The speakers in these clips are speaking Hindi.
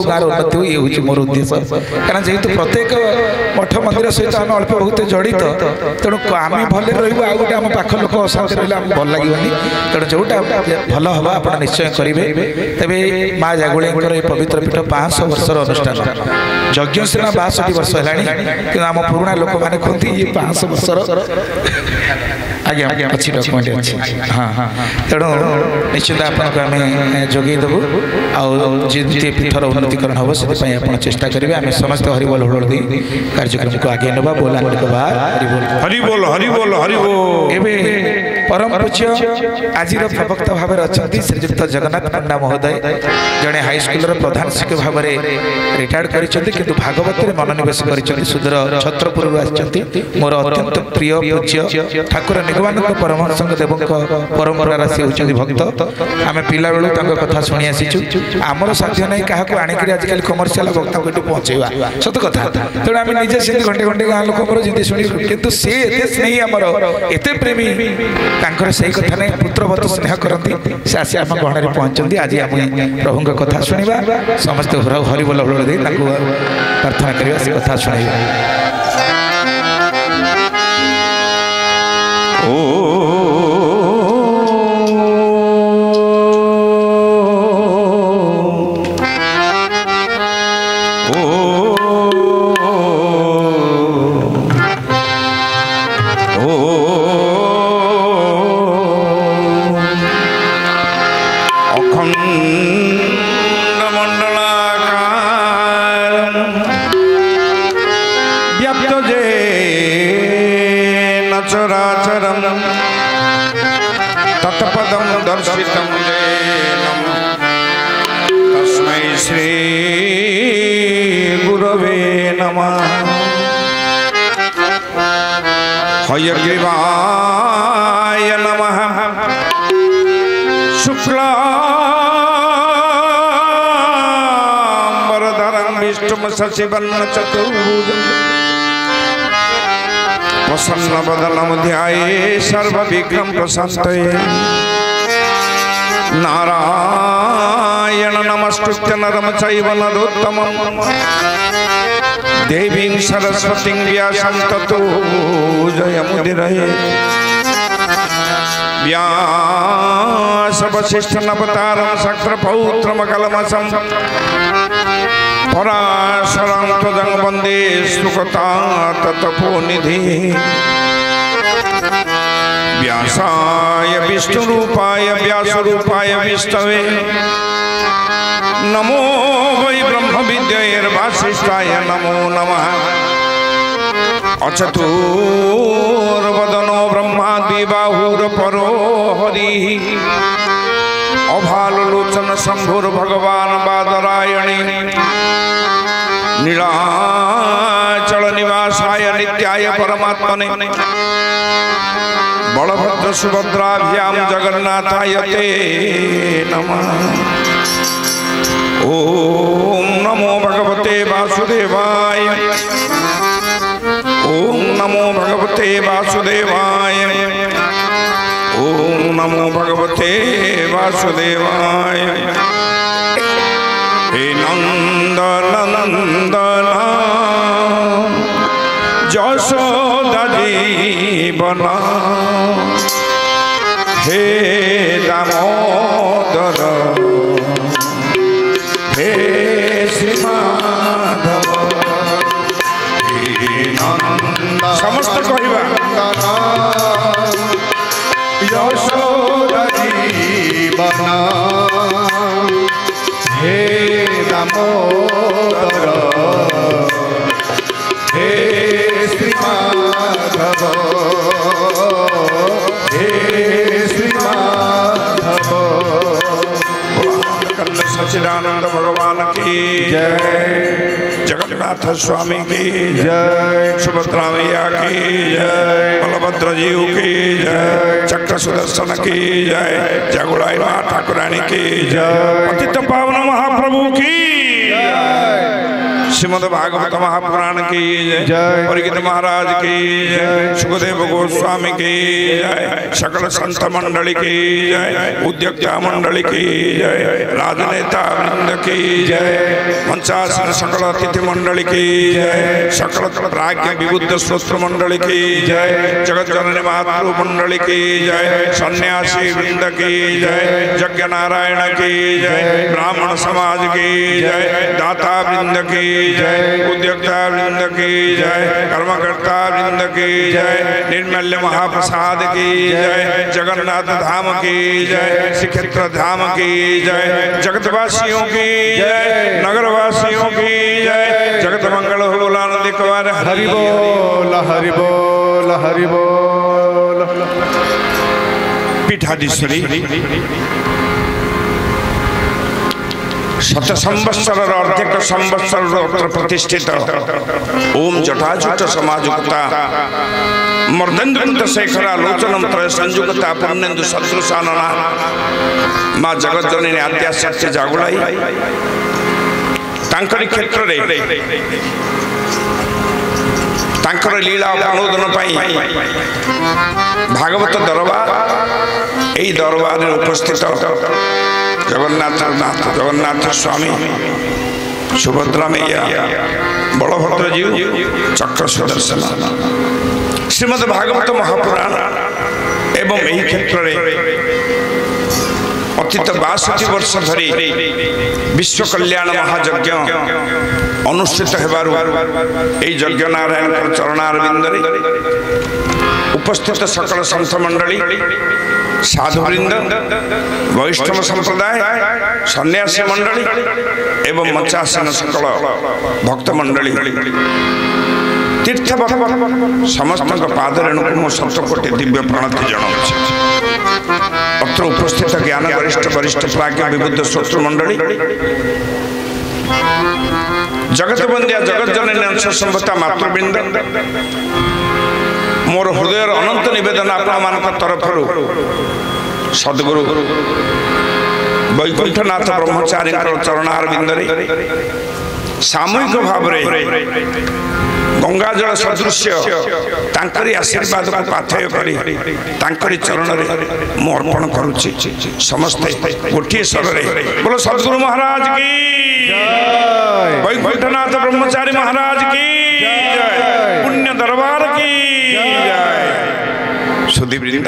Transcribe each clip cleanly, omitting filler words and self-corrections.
गाँव उन्नति हो ये हूँ मोर उद्देश्य कारण जेहेतु प्रत्येक मठ मंदिर सहित आम अल्प बहुत जड़ित तेणु आम भले रही आउ गोटे आम पाख लोक अशांति रही आम भल लगे तेणु जोटा भल हम आप निश्चय करेंगे तेरे माँ जागुड़ी पवित्र पीठ 500 वर्षर अनुष्ठान यज्ञ सीना 62 वर्ष है कि आम पुराणा लोक मैंने कहते ये 500 वर्षर आज्ञा अच्छी डॉक्यूमेंट अच्छी हाँ हाँ तेणु निश्चित आपको आम जोगेदेबू आमती पीठर उन्नतीकरण हम से आप चेष्टा करेंगे आम समस्त हरिबोल हड़दी कार्यक्रम को आगे नवा बोला हरिबोल हरिबोल हरिबोल एवं परम पूज्य आज प्रवक्ता भाव अच्छा श्रीजुक्त जगन्नाथ पंडा महोदय जड़े हाईस्कूल प्रधान शिक्षक भाव में रिटायर्ड कर भागवत में मनोनिवेश कर सुदूर छत्रपुर मोर अत्यंत प्रिय पूज्य ठाकुर निगमानंद परमहंस देव परंपरा राशि होती भक्त आम पिला बेलू कथा शुणी आसीचु आमर साध्य नहीं क्या आणिक आजिकल कमर्शियल वक्ता को पहुँचेवा सत कथा तेणु आम निजे से घंटे घंटे गाँव लोक जी शुणी कितु सी स्नेही आमर एत प्रेमी तांकर सही कथा नहीं पुत्रवत स्नेह करती से आसी आम गहण में पहुँचती आज आम प्रभु कथा शुणा समस्त हरिबोल हड़दी प्रार्थना करवा से कथा शुणा हयग्रीवाय नमः शुक्लांबरधरं विष्णुं शशिवर्णं चतुर्भुजं प्रसन्नवदनं ध्याये सर्वविघ्नं प्रशान्तये नारायण नमस्कृत्य नरं चैव नरोत्तमं देवीं सरस्वतीं व्यासं ततो जयमुदीरये व्यासवसिष्ठनवतारं शक्रपौत्रमकलमसं पराशरं त्वदं वन्दे सुखतातपोनिधि व्यासाय विष्णुरूपाय व्यासरूपाय विष्णवे नमो वै ब्रह्म विद्यैर्वासिष्ठाय नमो नमः अचतुर्वदनो ब्रह्मा द्विबाहुरपरो हरिः अभाललोचन शम्भुर्भगवान् बादरायणी नीलाचल निवासाय नित्याय परमात्मने बलभद्र सुभद्राभ्यां जगन्नाथाय ते नमः। ओम नमो भगवते वासुदेवाय ओम नमो भगवते वासुदेवाय ओम नमो भगवते वासुदेवाय। हे नंदन नंदन यशोदा जीवन हे दामोदर हे श्री माधव समस्त कहवा यशोदा जीवन हे दामोदर हे श्री माधव हे श्री माधव। सच्चिदानंद भगवान की जय, जगन्नाथ स्वामी की जय, सुभद्रा मैया की जय, बलभद्र जीव की जय, चक्र सुदर्शन की जय, जागुड़ाई माँ ठाकुरानी की जय, पतित पावन महाप्रभु की जय। श्रीमद् भागवत महापुराण की जय। परीक्षित महाराज की जय। सुखदेव गोस्वामी की जय। सकल संत मंडली की जय। उद्योक्ता मंडली की जय। राजनेता वृंद की जय। मंचासन सकल अतिथि मंडली की जय। सकल प्राज्ञ विबुद्ध श्रोत्र मंडली की जय। जगत जननी मातृ मंडली की जय। सन्यासी वृंद की जय। यज्ञ नारायण की जय। ब्राह्मण समाज की जय। दाता वृंद की जय। उद्योक्ता वृंद की जय। कर्मकर्ता वृंद की जय। निर्मल्य महाप्रसाद की जय। जगन्नाथ धाम की जय। श्रीक्षेत्र धाम की जय। जगतवासियों की जय। नगरवासियों की जय। जगत मंगल हो बोलानंद कुमार हरि बोल हरि बोल हरि बोल। पीठाधीश्वरी शत संवत्सर अर्धेक संवत्सर प्रतिष्ठित ओम जटाजुट समाजुक्ता मर्दन्द्वंत शेखरा लोचनम त्रय संयुक्ता पुण्येन्दु सदृशानना माँ जगत जननी आद्या सत्य जागुलाई तांकरी क्षेत्र रे तांकर लीला अनुमोदन पाई भागवत दरबार एई दरबार रे उपस्थित जगन्नाथ स्वामी सुभद्रा मैया बलभद्र जीव चक्र सुदर्शन श्रीमद् भागवत महापुराण एवं यही क्षेत्र में अतीत 62 वर्ष धरी विश्व कल्याण महायज्ञ अनुष्ठित हेबारु एई यज्ञ नारायण चरणारविंद उपस्थित सकल संत मंडली साधुवृंद वैष्णव संप्रदाय सन्यासी मंडली एवं मंचासन सकल भक्त मंडली तीर्थ समस्त पादरेणु मो शतकोटि दिव्य प्रणति जनाऊँ। अत्र उपस्थित ज्ञान वरिष्ठ वरिष्ठ प्राज्ञ विबुद्ध श्रोत्र मंडली जगत बंदिया जगत जननी अंश संभता मातृवृंद मोर हृदय अनंत निवेदन आपण तरफ सद्गुरु वैकुंठनाथ ब्रह्मचारी चरणारविंद सामूहिक भाव गंगा जल सदृश्य तांकरी आशीर्वाद को पाथेय करी तांकरी चरण रे मु अर्पण करूची समस्ते गोटे स्वर रे बोलो सद्गुरु महाराज की जय। वैकुंठनाथ ब्रह्मचारी महाराज की जय। पुण्य दरबार की जय। सुधी वृंद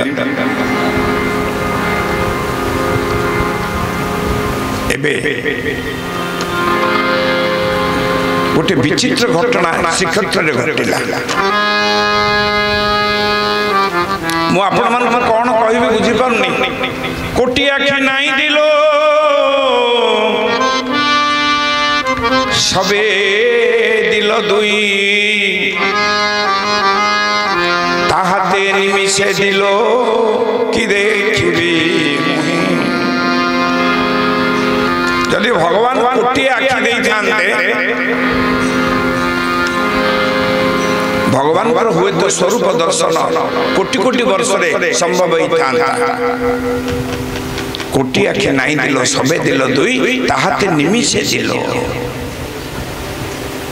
गोटे विचित्र घटना श्रीक्षेत्र में घटिला मु आपण मान कौन कहि बुझी पारनी कोटी आखि नाई दिलो सबे दिल दुई ताहाते निमिषे दिलो कि देखिबी यदि भगवान कोटी आखि दे थांते भगवान पर हुए तो स्वरूप दर्शन कोटि कोटि वर्ष रे संभव होता कोटि आखि नाई दिलो सबे दिल दुई ताहाते निमिषे दिलो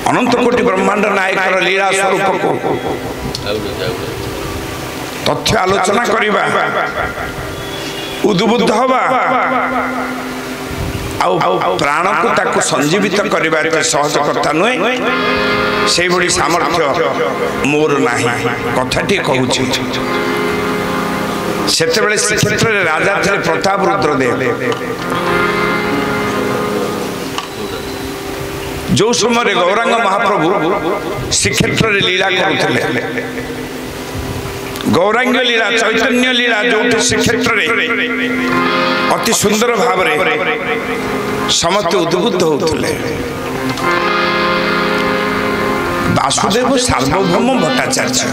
अनंत कोटि ब्रह्मांड नायकर लीला स्वरूप को तथ्य आलोचना करिबा उद्बुद्ध हवा प्राण को ताकू संजीवित करवा सहज कथा नुहे से बड़ी सामर्थ्य मोर नाही कथाटी कहूँ से श्रीक्षेत्र राजा थे प्रताप रुद्रदेव जो समय गौरांग महाप्रभु श्रीक्षेत्र लीला करुले गौरांग लीला चैतन्य लीला जो श्रीक्षेत्र अति सुंदर भाव समस्त उद्बुद्ध होते वासुदेव सार्वभौम भट्टाचार्य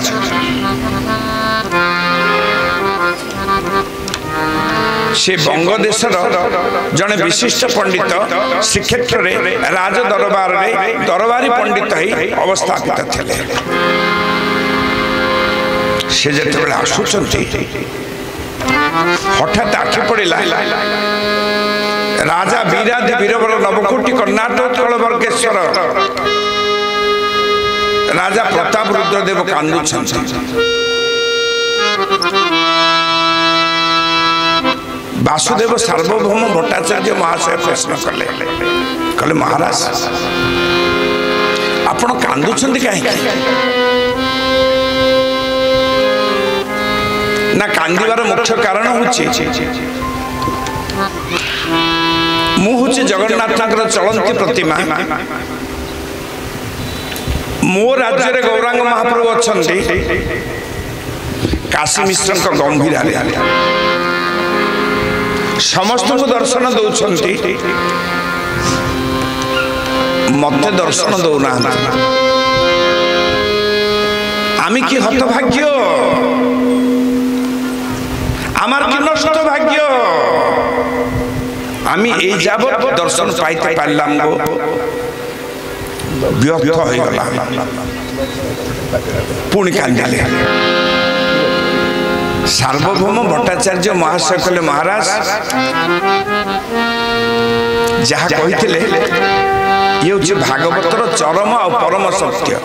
से बंगदेशर जड़े विशिष्ट पंडित श्रीक्षेत्र में राज दरबार में दरबारी पंडित ही अवस्थापित थे से जो आसुंच हठात आखि पड़ा राजा वीराधि वीरबर नवकोटि कर्णाटक कलवर्गेश्वर राजा प्रताप रुद्रदेव कांदुछन वासुदेव सार्वभौम भट्टाचार्य महाशय प्रश्न कले कले महाराज आपण कांदुछन कहीं ना कांदिबार मुख्य कारण होची मु हूँ जगन्नाथ चलंती प्रतिमा मो राज्य रे गौरांग महाप्रभु अच्छे काशी मिश्र गंभीर समस्त को दर्शन दौरान मत दर्शन दौना आमी कि हतभाग्य आमार कि नष्ट भाग्य आमी ए जाबत दर्शन पाइते पारलाम गो व्यर्थ हो गला पुणी कांदिले सार्वभौम भट्टाचार्य महाशय कले महाराज जहाँ कहिथिले ये हूँ भागवतर चरम और परम सत्य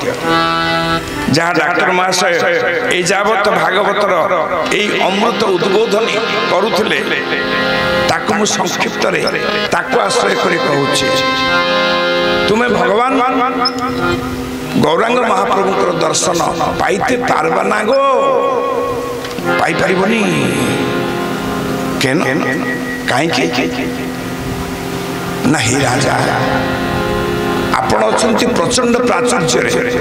जहाँ डॉक्टर महाशय ए जाबत भागवतर ए अमृत उद्बोधन करुथिले ताकु मु संक्षिप्त रे ताकु आश्रय करी कहूची तुम्हें भगवान गौरांग महाप्रभु दर्शन पाइते पारबा ना गो पाई परिबनी केन काहे ना ही राजा आपण अछंती प्रचंड प्राचुर्य रे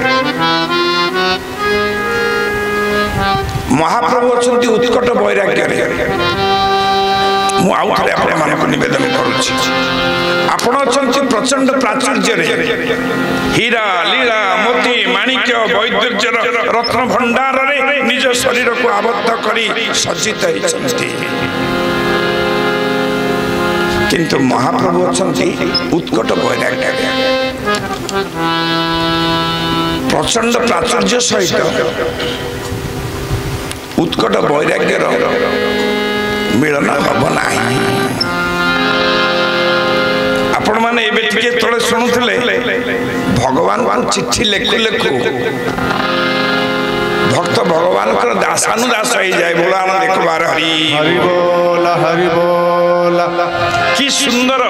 महाप्रभु अछंती उत्कट वैराग्य रे मु आउ थरे आपण मानक निवेदन करूची आपण अछंती प्रचंड प्राचुर्य रे हीरा लीला मोती माणिक्य वैदुर्यर रत्न भंडार रे निज शरीर को आबद्ध करी सज्जित होइछंती किंतु महाप्रभु अछंती उत्कट वैराग्य प्रचंड प्राचुर्य सहित उत्कट वैराग्य मिलन हम ना आपण माने एबे टिके तळे सुनुथिले भगवान को चिट्ठी लेखु लेखु भक्त भगवान को दासानुदास हो जाए बोला देखो बार हरि हरि बोल कि सुंदर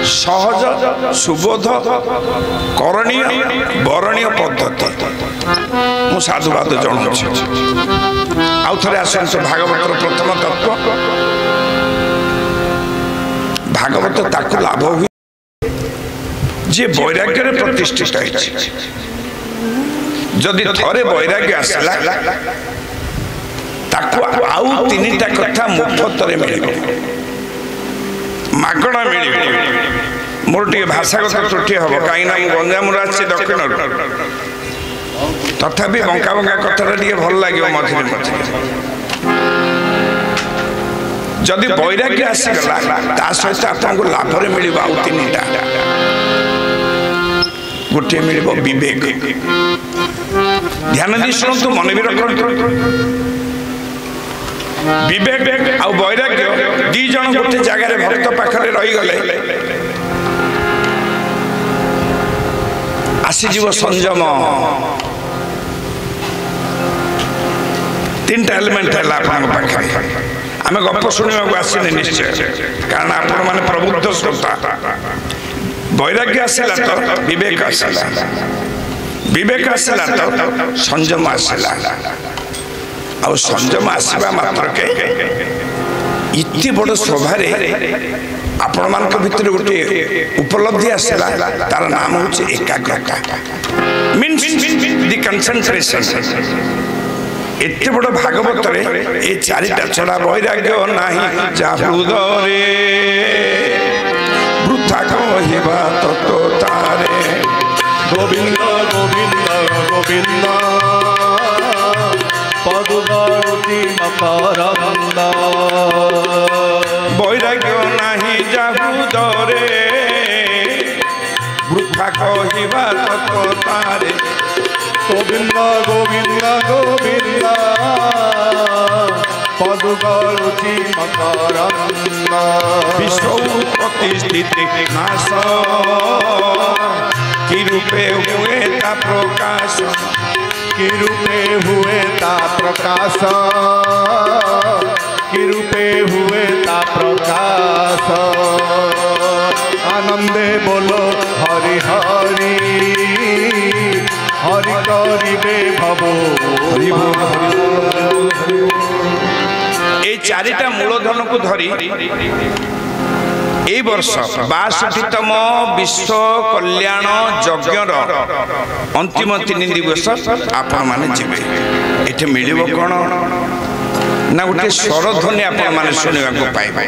सहज सुबोध करणीय वरणीय पद्धति मु साधुवाद जनाऊँ आउ थे आसतु भागवतर प्रथम तत्व भागवत ताकु लाभ हुए जे वैराग्य प्रतिष्ठित जदि थरे वैराग्य आसला ताकु आउ तीनिटा कथा मुफ्त रे मिलिबो मागणा मिलिबो मोर टे भाषागत त्रुटि हबो काईना मु गंजाम आछि दक्षिण तथापि बंका बंका कथा टे भल लागियो मझिरे मझिरे जदि वैराग्य आसीगला ता सहित आपको लाभ रे मिलिबो आउ तीनिटा गोटे मिलिबो विवेक ध्यान दी शुणु मन भी रखु विवेक आ वैराग्य दी जन गोटे जगार भक्त पाखरे रही गले आसीजीव संयम तीनटा एलिमेंट है पाखे आम गप शुणा आसने निश्चय कारण आपण मैंने प्रबुद्ध श्रोता वैराग्य आसला तो विवेक आसला विवेक आसला तो संयम आसला आ संयम आसवा मात्र के इतनी बड़ सभार आपण मान भीतर गोटे उपलब्धि आसला तार नाम हूँ एकाग्रता मीन्स द कंसंट्रेशन एते बड़ भागवत रे ए चारिटा छड़ा वैराग्य नाही जा हृदय वृथा कहिबा तो तारे गोविंद गोविंद गोविंद पदुगारुति मकरंद वैराग्य नाही जा हृदय वृथा कहिबा तो तारे गोविंद गोविंद गोविंद पदुगारुति मकरंद विश्व प्रतिष्ठित नाश कि रूपे हुए ता प्रकाश कि रूपे हुए ता प्रकाश कि रूपे हुए ता प्रकाश आनंदे बोलो हरि हरि हरि करिबे भवो हरि बोल ए चारिटा मूलधन को धरी ए वर्ष 62तम विश्व कल्याण यज्ञर अंतिम 3 दिवस आपण माने जिबे एठे मिलिबो कोन ना गोटे स्वरध्वनि आपण माने सुनिबा को पाइबे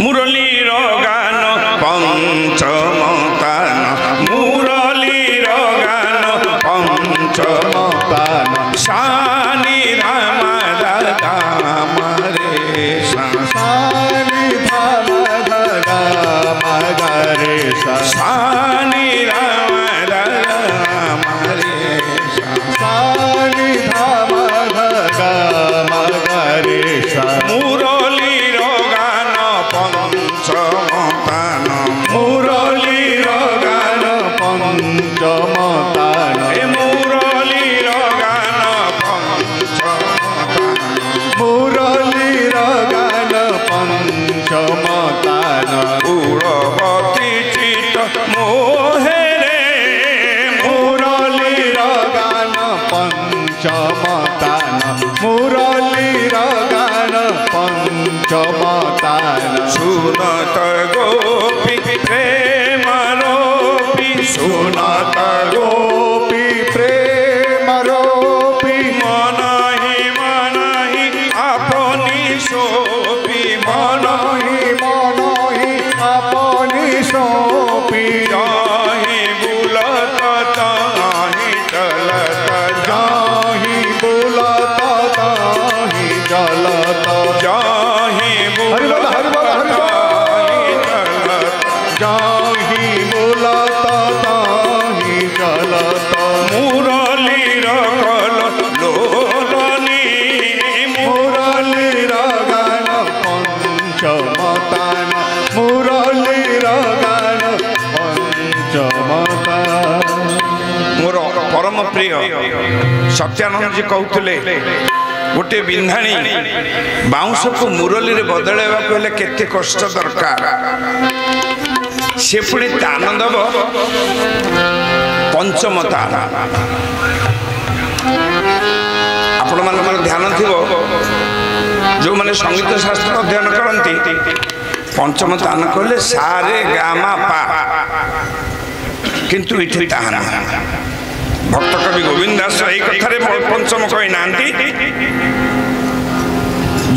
मुरलीर गान पंचम तान मुरलीर गान पंचम तान शानी राम दादा मारे सानी धाम धगा मगरे शानी राम दादा मारे सानी धाम धगा मगरे मुरलीर गान पंचम तान मुरलीर गान पंचम तान ए मुरलीर गान पंचम तान मुरलीर गान पंचम तान उड़वती चित मोहे रे मुरलीर गान पंचम तान मुरलीर गान पंचम तान सुनत गोपी प्रेम रोपी सुनत गोपी प्रेम रोपी मनहि अपनी सोपी मनहि मनहि अपनी सोपी जाहि बुलत ताहि चलत जाहि बुलत ताहि जलत जाहि हरि बोल, हरि बोल, हरि बोल। चलत जाहि बुलत ताहि जलत मुरलीर कल लोलनी मुरलीर गान पंचम तान मुरलीर गान पंचम तान मोर परम प्रिय सत्यानंद जी कहते गोटे बिंधाणी बाउंश को मुरली रे बदलैवा हेले केते कष्ट दरकार से पुणी तान दब पंचम तान आपण मानकर ध्यान थिबो जो माने संगीत शास्त्र अध्ययन करती पंचम तान कहले सारे गामा पा किंतु इठे ताहाना भक्त कवि गोविंद दास यही कथारे पंचम कही ना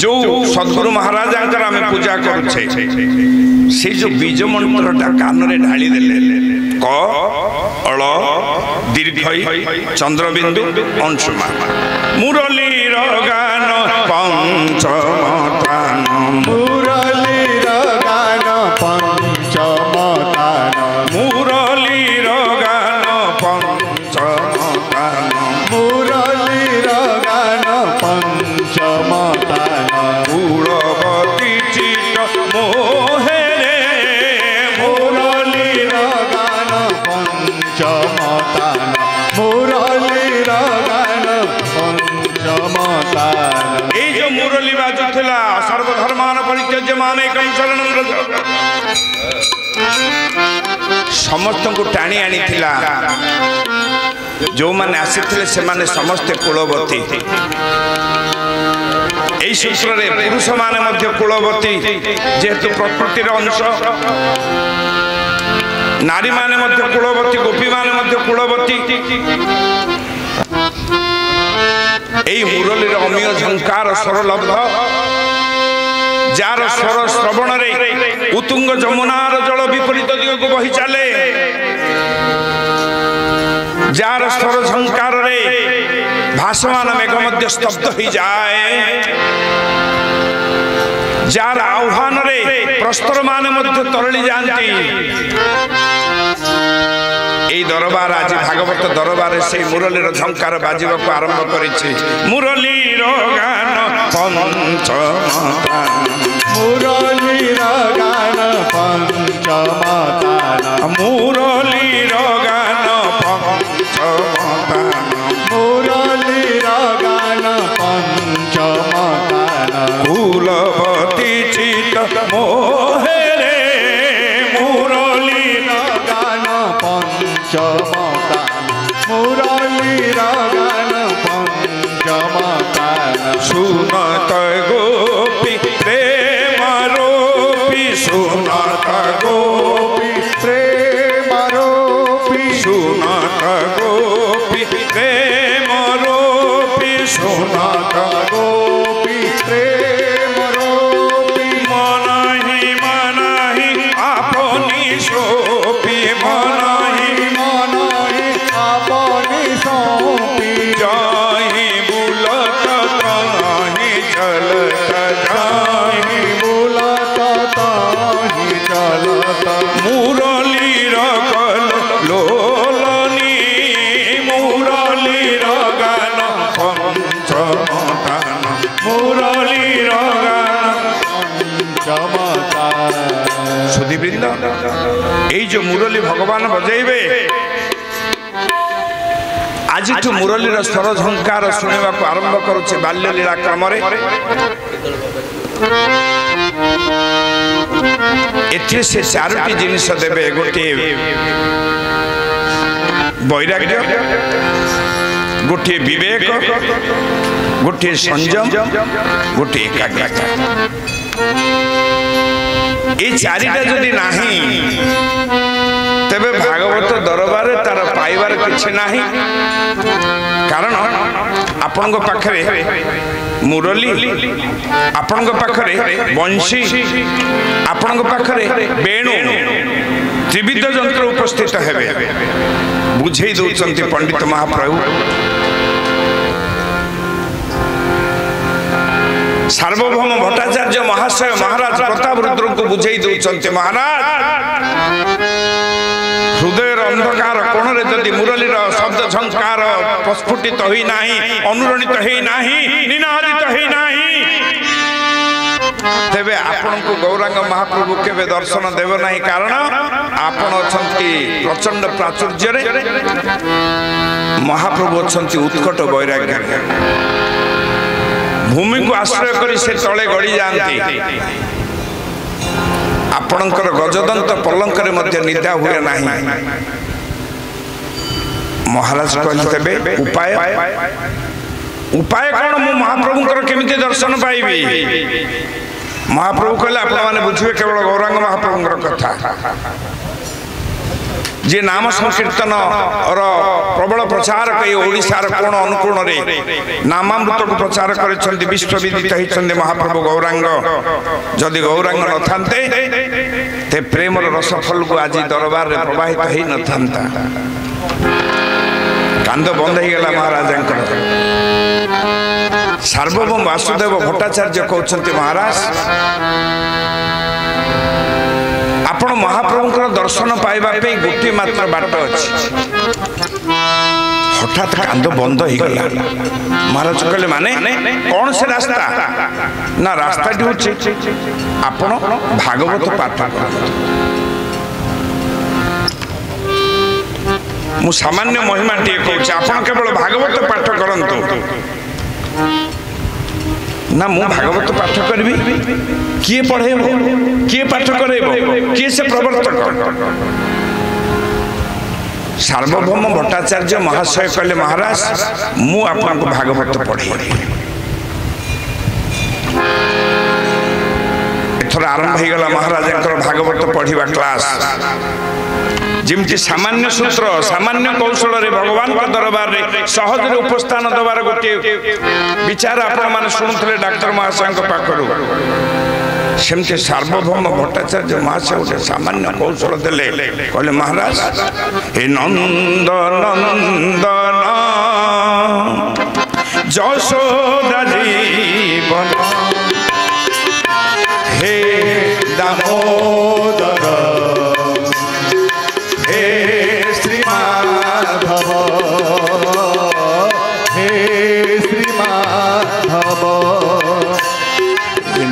जो सद्गुरु महाराज आम पूजा करुचे से जो बीज मंत्रटा कान रे ढाली देले क अल दीर्घ चंद्रबिंदु अंशुमा मुरलीर गान पंचम तान मुरलीर गान पंचम तान मुरलीर गान पंचम तान मुरलीर गान पंचम तान उड़वती चित मोहे रे मुरलीर गान पंचम तान मुरलीर गान पंचम तान ये जो मुरली बाजुला सर्वधर्मान परित्यज्य मामे एकं शरणं व्रज समस्त को टाणी आनी थिला जो माने आसीथिले से माने समस्त कुलवती এই সূত্রে পুরুষ মানে মধ্য কুলবতী যেহেতু প্রকৃতির অংশ নারী মানে মধ্য কুলবতী গোপী মানে মধ্য কুলবতী এই মুরলীর অমীয় ঝঙ্কার স্বরলব্ধ যার স্বর শ্রবণরে উতুঙ্গ যমুনার জল বিপরীত দিগକୁ বহি চালে যার স্বর ঝঙ্কারে ভাসমান মেঘ মধ্য স্তব্ধ হয়ে যায় যার আহ্বানরে প্রস্তর মানে মধ্য তরলি যাନ୍ତି এই দরবার আজ ভাগবত দরবারে সেই মুরলীর ঝঙ্কার বাজিବାକୁ আরম্ভ করেছে মুরলীর গান পঞ্চম তান মুরলীর গান পঞ্চম তান মুরলীর গান पंचमदान मुरलीर गान पंचमदान कुलवती चित मोहे रे मुरलीर गान पंचमदान मुरलीर गान पंचमदान सुनत गोपी प्रेम रूपी सुनत गोपी प्रेम रूपी सुनत गोपी प्रेम रूपी सुनत गोपी प्रेम रूपी मनहि आपनी सोपी मनहि अपनी सौंपी जाहि बुलत ताहि चलत जाहि बुलत ताहि चलत मुरलीर कल लोलनी मुरलीर गान पंचमदान मुरलीर गान पंचमदान सुधीबृंद এই যে মুরলী ভগবান বজাইবে আজিঠু মুরলীর স্বর ঝঙ্কার শুনিবা আরম্ভ করুছে বাল্যলীলা ক্রমরে এতে সে চারটি জিনিস দেবে গোটিয়ে বৈরাগ্য গোটিয়ে বিবেক গোটিয়ে সংযম গোটিয়ে একাগ্রতা এই চারিটা যদি নাহি তেবে ভাগবত দরবারে তার পাইবার কিছু নাহি কারণ আপনার পাখে মুরলী আপনার পাখে বংশী আপনার পাখে বেণু ত্রিবিধ যন্ত্র উপস্থিত হবে বুঝাই দৌঁচ পণ্ডিত মহাপ্রভু সার্বভৌম ভট্টাচার্য মহাশয় মহারাজ প্রতাপ রুদ্র को বুঝাই দৌঁচ মহারাজ হৃদয়ের অন্ধকার কোণরে যদি মুরলীর শব্দ ঝঙ্কার প্রস্ফুটিত হই নাই অনুরণিত হই নাই নিনাদিত হই নাই তেবে আপনাকে গৌরাঙ্গ মহাপ্রভু কেবে দর্শন দেব নাই কারণ আপন অছন্তি প্রচন্ড প্রাচুর্যরে মহাপ্রভু অছন্তি উৎকট বৈরাগ্যের ভূমি को आश्रय करी से तले गड़ी जाती आपणकर गजदंत पलंक निदा हुए नहीं महाराज कहते उपाय उपाय कौन मु महाप्रभुंकर केमिति दर्शन पाइबी महाप्रभु कहले आपण माने बुझिबे केवल गौरांग महाप्रभुंकर कथा जे नाम संकीर्तन और प्रबल प्रचार कई ओडिशार कोण अनुकोण रे नामामृत को प्रचार करिसंती विश्वविदित हिचंदी महाप्रभु गौरांग जदि गौरांग न थांते ते प्रेमर रसफल को आज दरबार रे प्रवाहित ही न थांता कांद बंद ही गला महाराजंकर सार्वभौम वासुदेव भट्टाचार्य कहते महाराज आपण महाप्रभुंकर दर्शन पाइबा पे गोटे मात्र बाट अछि हठात कांद बंद ही गला महाराज कहले माने कौन से रास्ता ना रास्ता टी होछि आपण भागवत पाठ करत मु सामान्य महिमा टी कहूछि आपण केवल भागवत पाठ करंतु ना मु भागवत पाठ करबी किए पढ़ेब किए पाठ करेब किए से प्रवर्तक सार्वभौम भट्टाचार्य महाशय कहले महाराज मु आपको भागवत पढ़ेबी एथर आरंभ हो गला महाराज भागवत पढ़िबा क्लास जिमती सामान्य सूत्र सामान्य कौशल रे भगवान के दरबार रे सहज रे उपस्थान दबार गोटे विचार आपण माने सुनुथले डॉक्टर महाशय के पाखरु सेमते सार्वभौम भट्टाचार्य महाशय गोटे सामान्य कौशल देले कहले महाराज हे नंद नंदन यशोदा जीवन हे दामोदर हे श्री माधव हे श्री माधव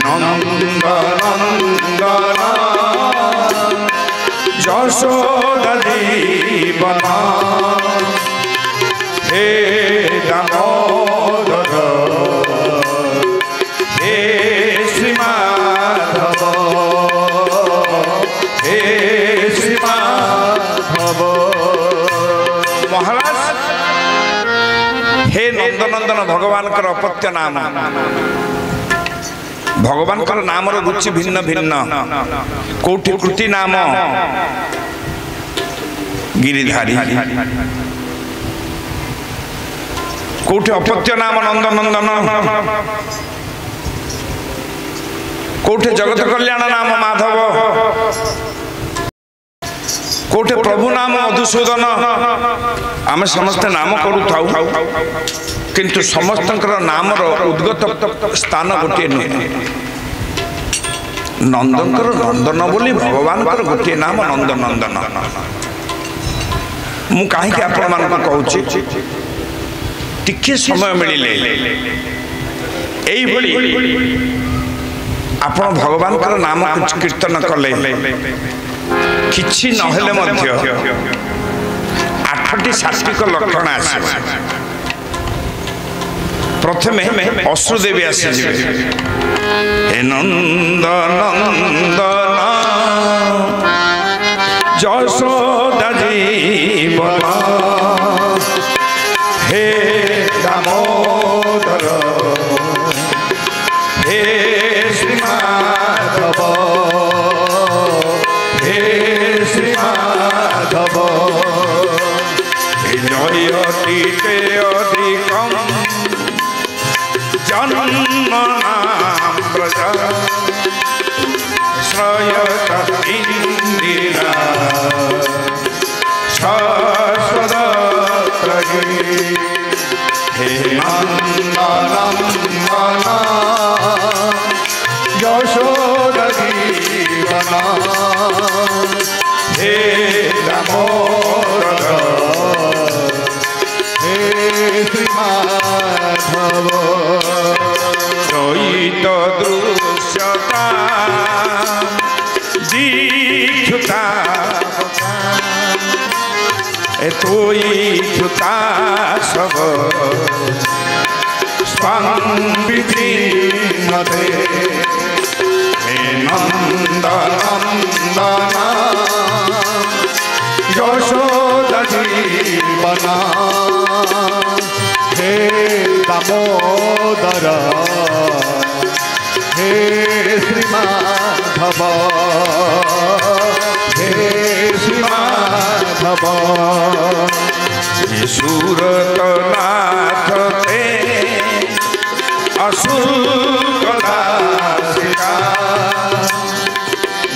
नंद नंदन यशोदा जीवन हे नंदनंदन भगवान अपत्य नाम भगवान नाम रुचि भिन्न भिन्न कोटि कृति नाम गिरिधारी कोटि अपत्य नाम नंदनंदन कोटि जगत कल्याण नाम माधव कोटे प्रभु नाम मधुसूदन आम समस्ते नाम करू किंतु समस्त नाम उद्गत स्थान गोटे नुहे नंदनकर नंदन बोली भगवान गोटे नाम नंदनंदन मु कहीं आपण मान कहूँ टिके समय मिले आप भगवान नाम कीर्तन कले किछि नहेले मध्य 8टी सात्विक लक्षण आसे प्रथमे अश्रुदेवी आसे हे नंदनंदन यशोदा जीवन हे दामोदर हे श्री माधव जयतीते अधिकम जन्मनाम प्रजा श्रयत इंदिरा शाश्वतत्रयी हे नंदनंदन यशोदा जीवन हे दामोदर श्री माधव द्वैत दृश्यता दीक्षुता तोयीक्षुता सब स्पंदिनते हे नंदनंदन यशोदा जीवन हे दामोदर हे श्री माधव हे श्री माधव सूरतनाथ ते असुरकलासिका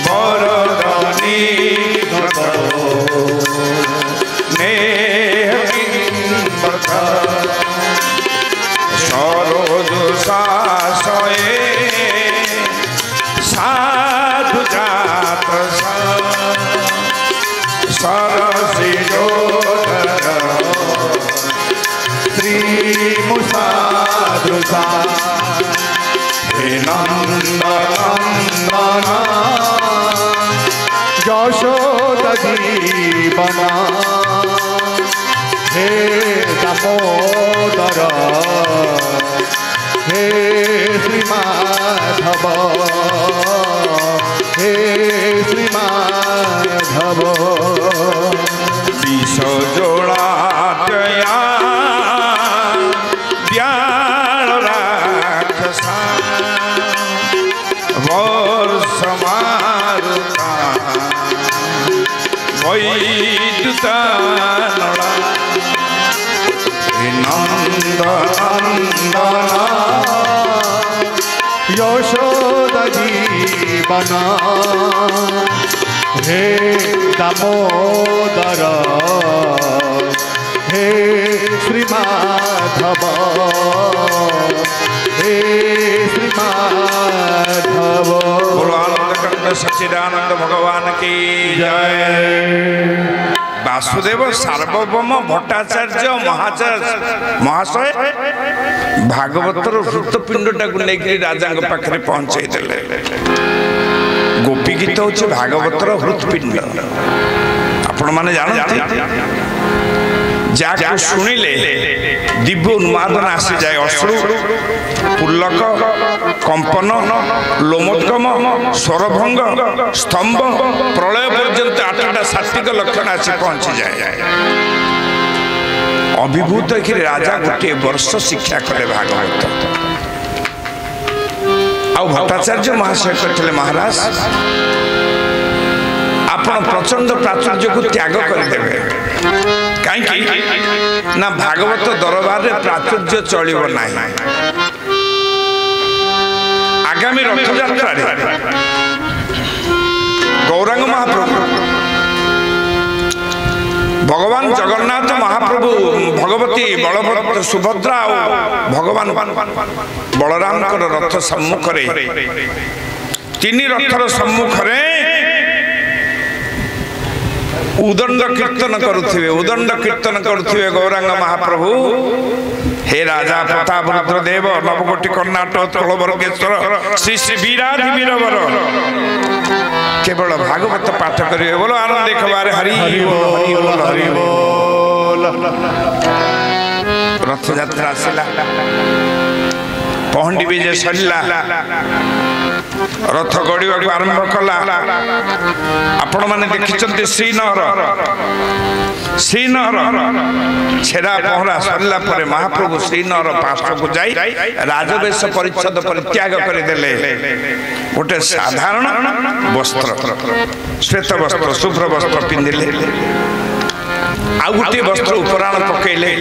वरदानी सरोज सासये साधु जात सरसिजोदर श्रीमुसादृशा हे नंदनंदन यशोदा जीवन हे दामोदर हे श्री माधव हे श्री माधव विष जोड़ा जया व्याल राक्षसा वर्ष मारुता वैद्युता नंदनंदन यशोदा जीवन हे दामोदर हे श्री माधव हे श्री माधव आनंद सच्चिदानंद भगवान की जय। वासुदेव सार्वभौम भट्टाचार्य महाशय भागवतर हृतपिंडटा को लेकर राजा पाखे पहुंचे देले। गोपी गीत हूँ भागवतर हृतपिंड आपण मैंने जानते जहाँ शुणिले दिव्य उन्मादन आसी जाए अश्रु पुलक कंपन लोमोद्गम स्वरभंग स्तंभ प्रलय पर्यंत 8टा सात्विक लक्षण आसी पहुंची जाए। अभिभूत कि राजा गोटे वर्ष शिक्षा कले भागवत आ भट्टाचार्य महाशय कहते महाराज आपण प्रचंड प्राचुर्य को त्याग करदेवे कहीं ना भागवत दरबार रे प्राचुर्य चलिब ना आगामी रथ यात्रा गौरांग महाप्रभु भगवान जगन्नाथ महाप्रभु भगवती बलभद्र सुभद्रा और भगवान बलराम रथ सम्मुख तीन रथर सम्मुख उदंड कीर्तन करुथिबे गौरांग महाप्रभु हे राजा प्रतापरुद्र देव नवकोटि कर्णाटक कलवर्गेश्वर श्री श्री वीराधि वीरवर केवल भागवत पाठ करिवे बोलो आनंद देखबार हरि बोल हरि बोल। रथ यात्रा आसिला पहंडी विजय सरिला रथ गड़िया आरंभ कला आपण माने देखिचंते श्रीनगर छेरा पहरा सरला परे महाप्रभु श्रीनगर पार्श्व को जाई राजवेश परिच्छद परित्याग करदेले गोटे साधारण वस्त्र श्वेत वस्त्र शुभ्र वस्त्र पिंधिले आ गोटे वस्त्र उपराण पकेले